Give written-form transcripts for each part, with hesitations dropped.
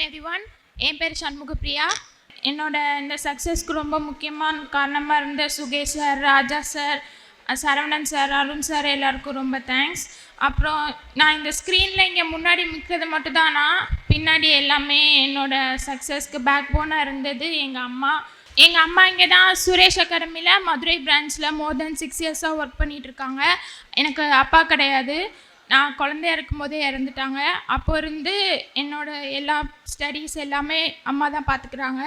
Everyone, என் பேர் சண்முகப்பிரியா. என்னோட இந்த சக்ஸஸ்க்கு ரொம்ப முக்கியமான காரணமாக இருந்த Sukesh sir, Raja sir, Saravanan sir, Arun sir எல்லாருக்கும் ரொம்ப தேங்க்ஸ். அப்புறம் நான் இந்த ஸ்க்ரீனில் இங்கே முன்னாடி நிற்கிறது மட்டும்தான், நான் பின்னாடி எல்லாமே என்னோட சக்ஸஸ்க்கு பேக் போனாக இருந்தது எங்கள் அம்மா. எங்கள் அம்மா இங்கே தான் சுரேஷ் அகாடமியில் மதுரை பிரான்ச்சில் மோர் தென் 6 இயர்ஸாக ஒர்க் பண்ணிகிட்ருக்காங்க. எனக்கு அப்பா கிடையாது, நான் குழந்தையா இருக்கும்போதே இறந்துட்டாங்க. அப்போ இருந்து என்னோடய எல்லா ஸ்டடீஸ் எல்லாமே அம்மா தான் பார்த்துக்குறாங்க.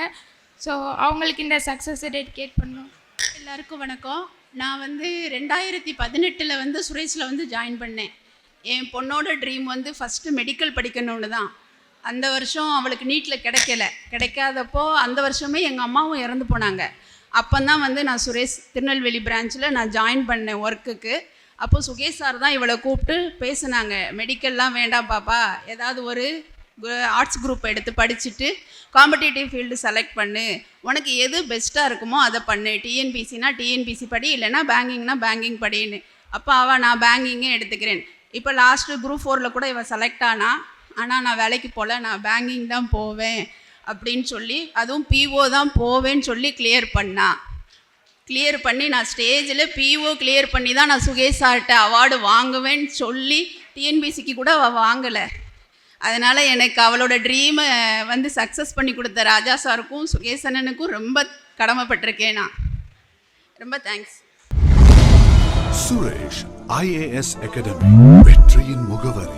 ஸோ அவங்களுக்கு இந்த சக்ஸஸை டெடிகேட் பண்ணோம். எல்லாருக்கும் வணக்கம். நான் 2018 சுரேஷில் ஜாயின் பண்ணேன். என் பொண்ணோட ட்ரீம் ஃபஸ்ட்டு மெடிக்கல் படிக்கணுன்னு தான். அந்த வருஷம் அவளுக்கு நீட்டில் கிடைக்காதப்போ அந்த வருஷமே எங்கள் அம்மாவும் இறந்து போனாங்க. அப்போ தான் நான் சுரேஷ் திருநெல்வேலி பிரான்ச்சில் நான் ஜாயின் பண்ணேன் ஒர்க்குக்கு. அப்போது சுகேஷ் சார் தான் இவளை கூப்பிட்டு பேசுனாங்க, மெடிக்கல்லாம் வேண்டாம் பாப்பா, ஏதாவது ஒரு ஆர்ட்ஸ் குரூப் எடுத்து படிச்சுட்டு காம்படிட்டிவ் ஃபீல்டு செலக்ட் பண்ணு, உனக்கு எது பெஸ்ட்டாக இருக்குமோ அதை பண்ணு, டிஎன்பிசினா டிஎன்பிசி படி, இல்லைனா பேங்கிங்னா பேங்கிங் படின்னு. அப்போ நான் பேங்கிங்கே எடுத்துக்கிறேன். இப்போ லாஸ்ட்டு குரூப் 4 கூட இவள் செலக்ட் ஆனால் நான் வேலைக்கு போகல, நான் பேங்கிங் தான் போவேன் அப்படின்னு சொல்லி, அதுவும் பிஓ தான் போவேன்னு சொல்லி கிளியர் பண்ணி நான் ஸ்டேஜில் பிஓ கிளியர் பண்ணி தான் நான் சுகேஷ் சார்கிட்ட அவார்டு வாங்குவேன்னு சொல்லி டிஎன்பிசிக்கு கூட அவள் வாங்கலை. அதனால் எனக்கு அவளோட ட்ரீமை சக்ஸஸ் பண்ணி கொடுத்த ராஜா சாருக்கும் சுகேஷ் அண்ணனுக்கும் ரொம்ப கடமைப்பட்டிருக்கேன். நான் ரொம்ப தேங்க்ஸ். சுரேஷ் IAS அகாடமி, வெற்றியின் முகவரி.